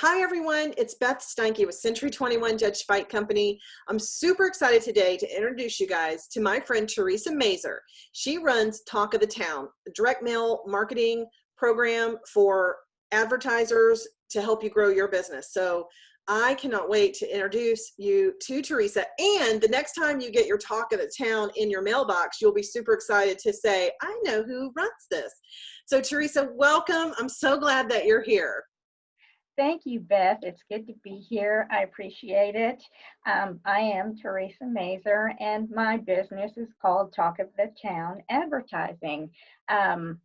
Hi, everyone. It's Beth Steinke with Century 21 Judge Fight Company. I'm super excited today to introduce you guys to my friend Theresa Mayser. She runs Talk of the Town, a direct mail marketing program for advertisers to help you grow your business. So I cannot wait to introduce you to Theresa. And the next time you get your Talk of the Town in your mailbox, you'll be super excited to say, I know who runs this. So Theresa, welcome. I'm so glad that you're here. Thank you, Beth. It's good to be here. I appreciate it. I am Theresa Mayser, and my business is called Talk of the Town Advertising. Um,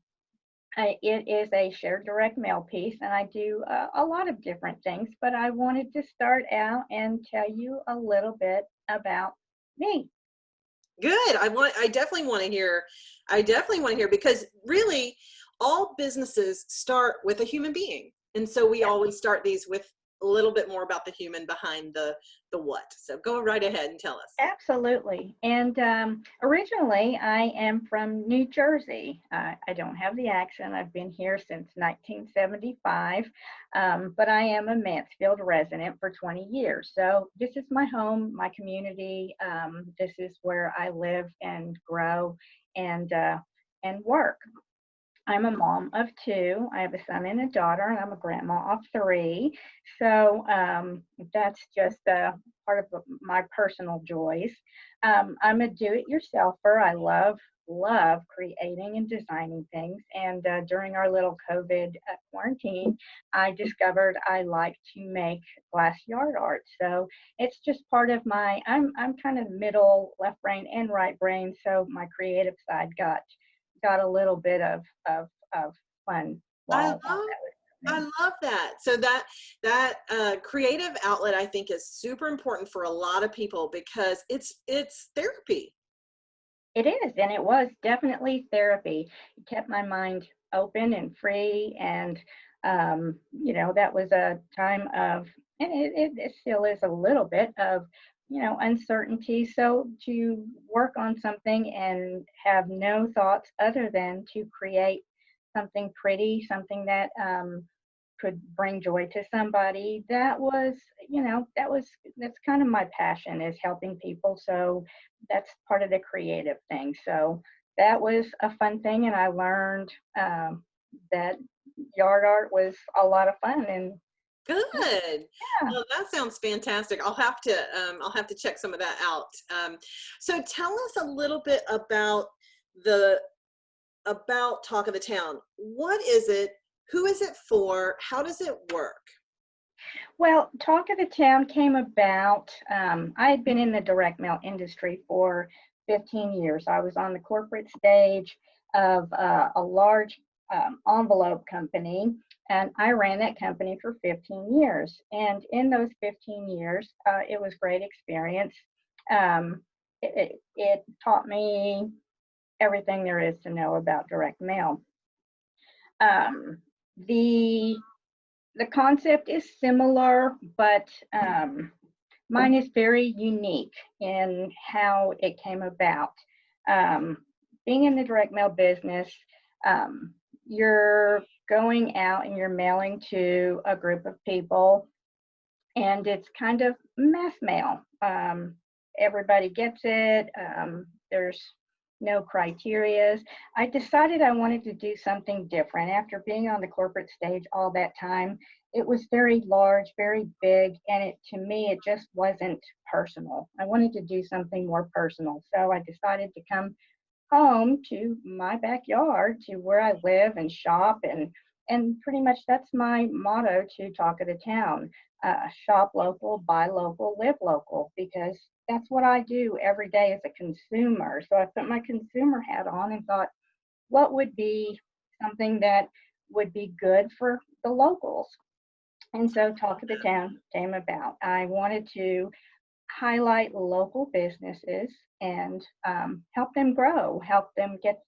it is a shared direct mail piece, and I do a lot of different things, but I wanted to start out and tell you a little bit about me. Good. I definitely want to hear. I definitely want to hear because really all businesses start with a human being. And so we always start these with a little bit more about the human behind the what. So go right ahead and tell us. Absolutely. And originally, I am from New Jersey. I don't have the accent. I've been here since 1975, but I am a Mansfield resident for 20 years. So this is my home, my community. This is where I live and grow and work. I'm a mom of two. I have a son and a daughter, and I'm a grandma of three. So that's just part of my personal joys. I'm a do-it-yourselfer. I love creating and designing things. And during our little COVID quarantine, I discovered I like to make glass yard art. So it's just part of my. I'm kind of middle, left brain, and right brain. So my creative side got a little bit of fun I while love that was I happening. love that. So that creative outlet I think is super important for a lot of people because it's therapy. It is, and it was definitely therapy. It kept my mind open and free, and that was a time of, and it still is a little bit of, uncertainty. So to work on something and have no thoughts other than to create something pretty, something that could bring joy to somebody, that's kind of my passion, is helping people. So that's part of the creative thing. So that was a fun thing, and I learned that yard art was a lot of fun. And Good. yeah. Well, that sounds fantastic. I'll have to check some of that out. So tell us a little bit the about Talk of the Town. What is it? Who is it for? How does it work? Well, Talk of the Town came about. I had been in the direct mail industry for 15 years. I was on the corporate stage of a large envelope company, and I ran that company for 15 years. And in those 15 years, it was great experience. It taught me everything there is to know about direct mail. Um, the the concept is similar, but mine is very unique in how it came about. Um, Being in the direct mail business, um, you're going out and you're mailing to a group of people, and it's kind of mass mail. Everybody gets it. There's no criterias. I decided I wanted to do something different. After being on the corporate stage all that time, it was very large, very big, and to me, it just wasn't personal. I wanted to do something more personal. So I decided to come home to my backyard, to where I live and shop, and pretty much that's my motto to Talk of the Town. Shop local, buy local, live local, because that's what I do every day as a consumer. So I put my consumer hat on and thought, what would be something that would be good for the locals? And so Talk of the Town came about. I wanted to highlight local businesses and help them grow, help them get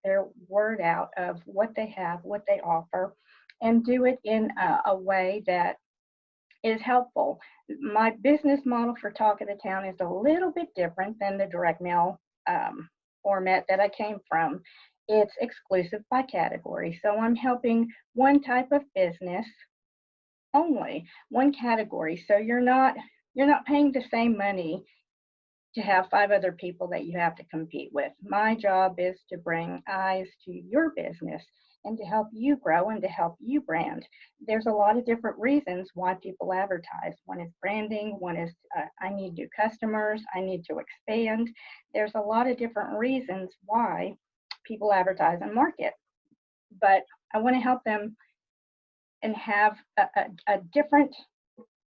their word out of what they have, what they offer, and do it in a way that is helpful. My business model for Talk of the Town is a little bit different than the direct mail format that I came from. It's exclusive by category. So I'm helping one type of business only, one category. So you're not paying the same money to have 5 other people that you have to compete with. My job is to bring eyes to your business and to help you grow and to help you brand. There's a lot of different reasons why people advertise. One is branding, one is I need new customers, I need to expand. There's a lot of different reasons why people advertise and market. But I want to help them and have a different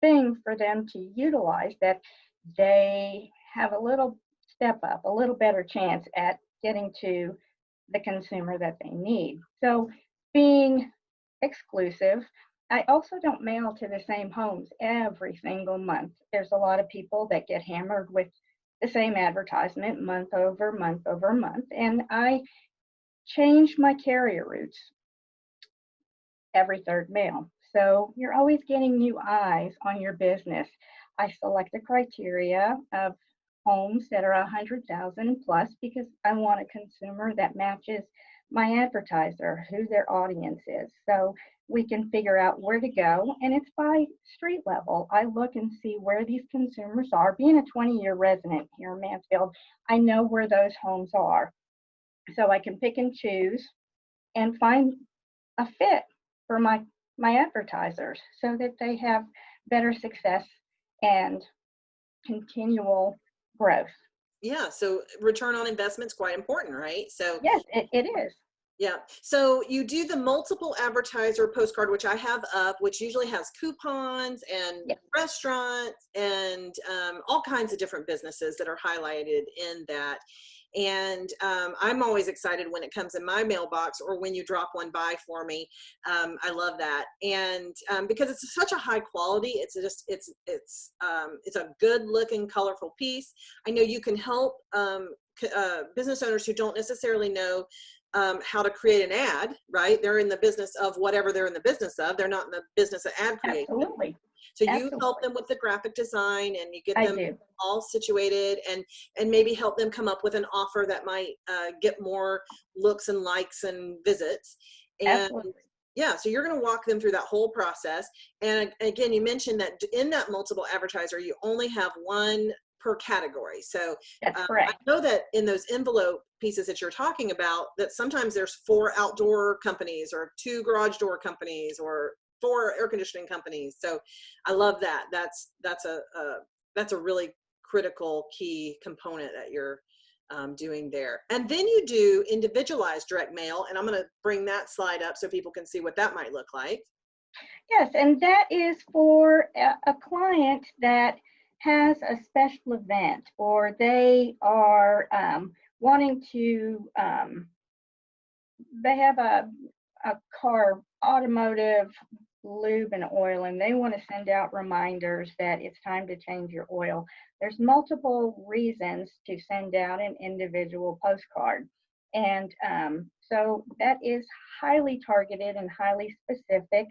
thing for them to utilize, that they have a little step up, a little better chance at getting to the consumer that they need. So being exclusive, I also don't mail to the same homes every single month. There's a lot of people that get hammered with the same advertisement month over month over month, and I change my carrier routes every third mail. So you're always getting new eyes on your business. I select the criteria of homes that are 100,000 plus because I want a consumer that matches my advertiser, who their audience is. So we can figure out where to go, and it's by street level. I look and see where these consumers are. Being a 20-year resident here in Mansfield, I know where those homes are. So I can pick and choose and find a fit for my advertisers so that they have better success and continual growth. Yeah. So return on investment is quite important, right? So Yes, it is. yeah. So you do the multiple advertiser postcard, which I have up, which usually has coupons and Yes. restaurants and all kinds of different businesses that are highlighted in that. And I'm always excited when it comes in my mailbox or when you drop one by for me. I love that. And because it's such a high quality, it's a good looking, colorful piece. I know you can help business owners who don't necessarily know how to create an ad, right? They're in the business of whatever they're in the business of. They're not in the business of ad creation. Absolutely. So you Absolutely. help them with the graphic design, and you get I them do. all situated, and maybe help them come up with an offer that might get more looks and likes and visits. And Absolutely. yeah, so you're going to walk them through that whole process. And again, you mentioned that in that multiple advertiser, you only have one per category. So That's I correct. know that in those envelope pieces that you're talking about, that sometimes there's 4 outdoor companies or 2 garage door companies or 4 air conditioning companies. So I love that. That's a really critical key component that you're doing there. And then you do individualized direct mail, and I'm going to bring that slide up so people can see what that might look like. Yes, and that is for a client that has a special event, or they are wanting to, they have a car, automotive lube and oil, and they want to send out reminders that it's time to change your oil. There's multiple reasons to send out an individual postcard. And so that is highly targeted and highly specific.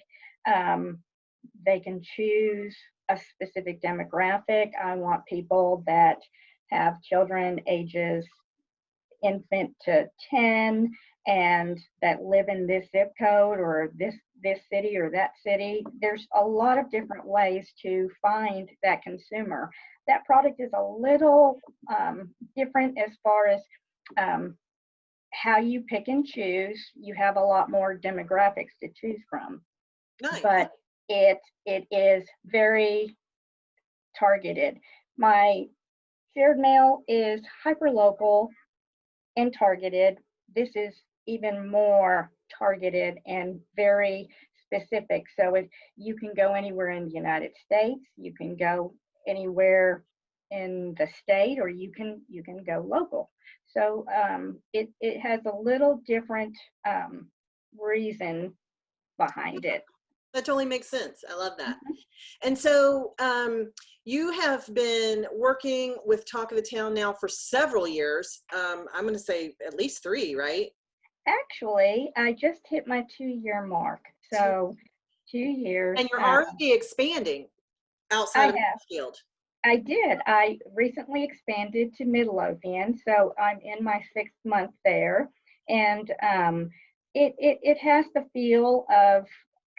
They can choose a specific demographic. I want people that have children ages infant to 10 and that live in this zip code or this city or that city. There's a lot of different ways to find that consumer. That product is a little different as far as how you pick and choose. You have a lot more demographics to choose from. Nice. But it is very targeted. My shared mail is hyper local and targeted. This is even more targeted and very specific. So if you can go anywhere in the United States, you can go anywhere in the state, or you can go local. So it has a little different reason behind it. That totally makes sense. I love that. And so you have been working with Talk of the Town now for several years. I'm going to say at least 3, right? Actually, I just hit my 2-year mark. So 2 years. And you're already expanding outside of Mansfield. I did. I recently expanded to Midlothian, so I'm in my 6th month there. And it has the feel of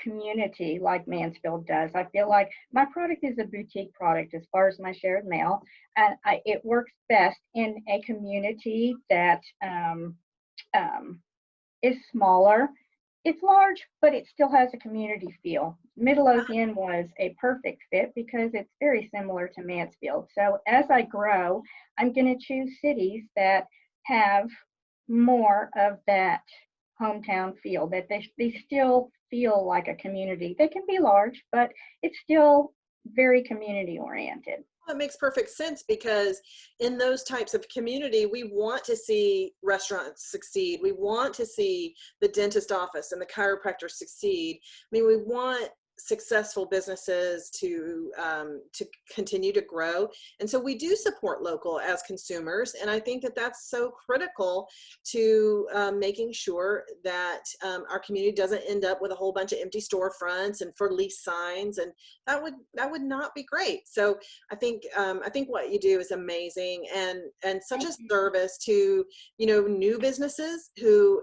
community like Mansfield does. I feel like my product is a boutique product as far as my shared mail, and it works best in a community that is smaller. It's large, but it still has a community feel. Midlothian was a perfect fit because it's very similar to Mansfield. So as I grow, I'm going to choose cities that have more of that hometown feel, that they still feel like a community. They can be large, but it's still very community oriented. That makes perfect sense, because in those types of community, we want to see restaurants succeed. We want to see the dentist office and the chiropractor succeed. I mean, we want successful businesses to continue to grow, and so we do support local as consumers. And I think that that's so critical to making sure that our community doesn't end up with a whole bunch of empty storefronts and for lease signs, and that would not be great. So I think what you do is amazing, and such a service to, you know, new businesses who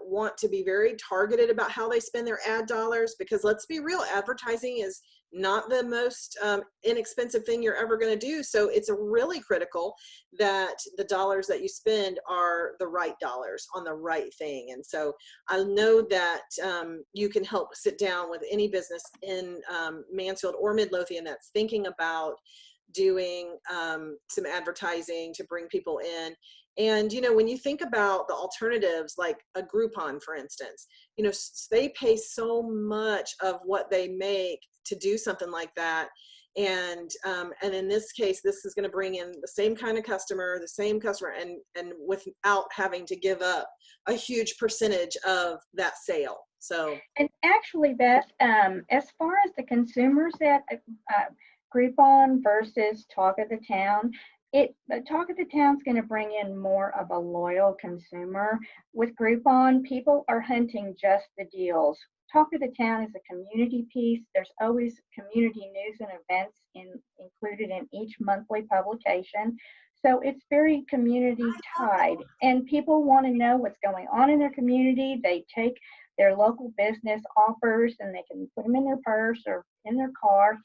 want to be very targeted about how they spend their ad dollars, because let's be real, advertising is not the most inexpensive thing you're ever going to do. So it's really critical that the dollars that you spend are the right dollars on the right thing. And so I know that you can help sit down with any business in Mansfield or Midlothian that's thinking about doing some advertising to bring people in. And, you know, when you think about the alternatives, like a Groupon, for instance, you know, they pay so much of what they make to do something like that. And in this case, this is going to bring in the same kind of customer, and without having to give up a huge percentage of that sale. So, and actually, Beth, as far as the consumers that Groupon versus Talk of the Town, the Talk of the Town is going to bring in more of a loyal consumer. With Groupon, people are hunting just the deals. Talk of the Town is a community piece. There's always community news and events included in each monthly publication. So it's very community tied, and people want to know what's going on in their community. They take their local business offers and they can put them in their purse or in their car,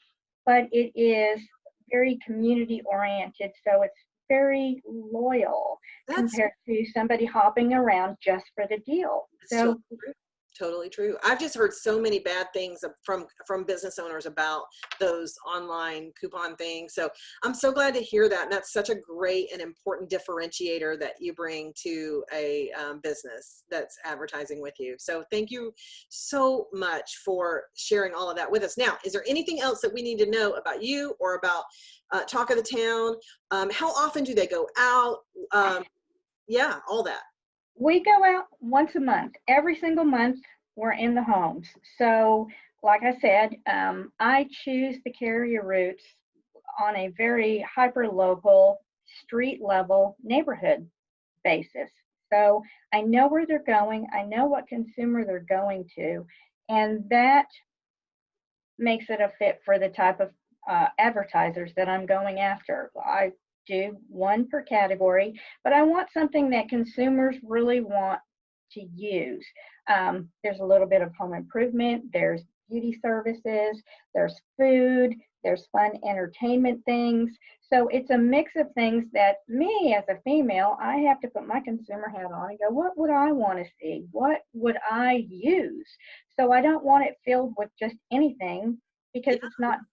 but it is very community oriented, so it's very loyal compared to somebody hopping around just for the deal. So totally true. I've just heard so many bad things from business owners about those online coupon things. So I'm so glad to hear that. And that's such a great and important differentiator that you bring to a business that's advertising with you. So thank you so much for sharing all of that with us. Now, is there anything else that we need to know about you or about Talk of the Town? How often do they go out? Yeah, all that. We go out once a month. Every single month, we're in the homes. So, like I said, I choose the carrier routes on a very hyper-local, street-level neighborhood basis. So I know where they're going. I know what consumer they're going to. And that makes it a fit for the type of advertisers that I'm going after. I do one per category, but I want something that consumers really want to use. There's a little bit of home improvement, there's beauty services, there's food, there's fun entertainment things. So it's a mix of things that me as a female, I have to put my consumer hat on and go, what would I want to see? What would I use? So I don't want it filled with just anything, because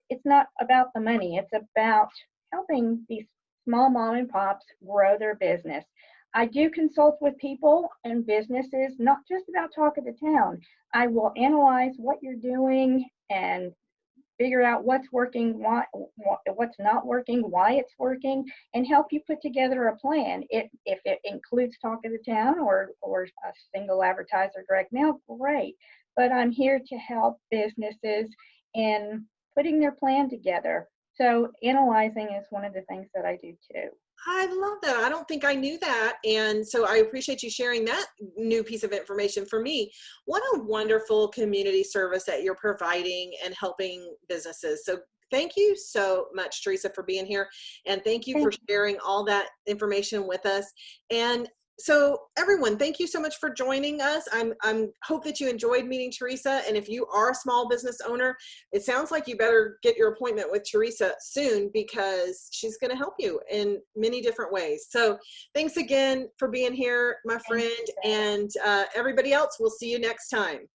it's not about the money. It's about helping these small mom and pops grow their business. I do consult with people and businesses, not just about Talk of the Town. I will analyze what you're doing and figure out what's working, what's not working, why it's working, and help you put together a plan. If it includes Talk of the Town or a single advertiser direct mail, great. But I'm here to help businesses in putting their plan together. So analyzing is one of the things that I do too. I love that. I don't think I knew that. And so I appreciate you sharing that new piece of information for me. What a wonderful community service that you're providing and helping businesses. So thank you so much, Theresa, for being here. And thank you for sharing all that information with us. And So everyone, thank you so much for joining us. I'm hope that you enjoyed meeting Theresa. And if you are a small business owner, it sounds like you better get your appointment with Theresa soon, because she's going to help you in many different ways. So thanks again for being here, my friend, and everybody else, we'll see you next time.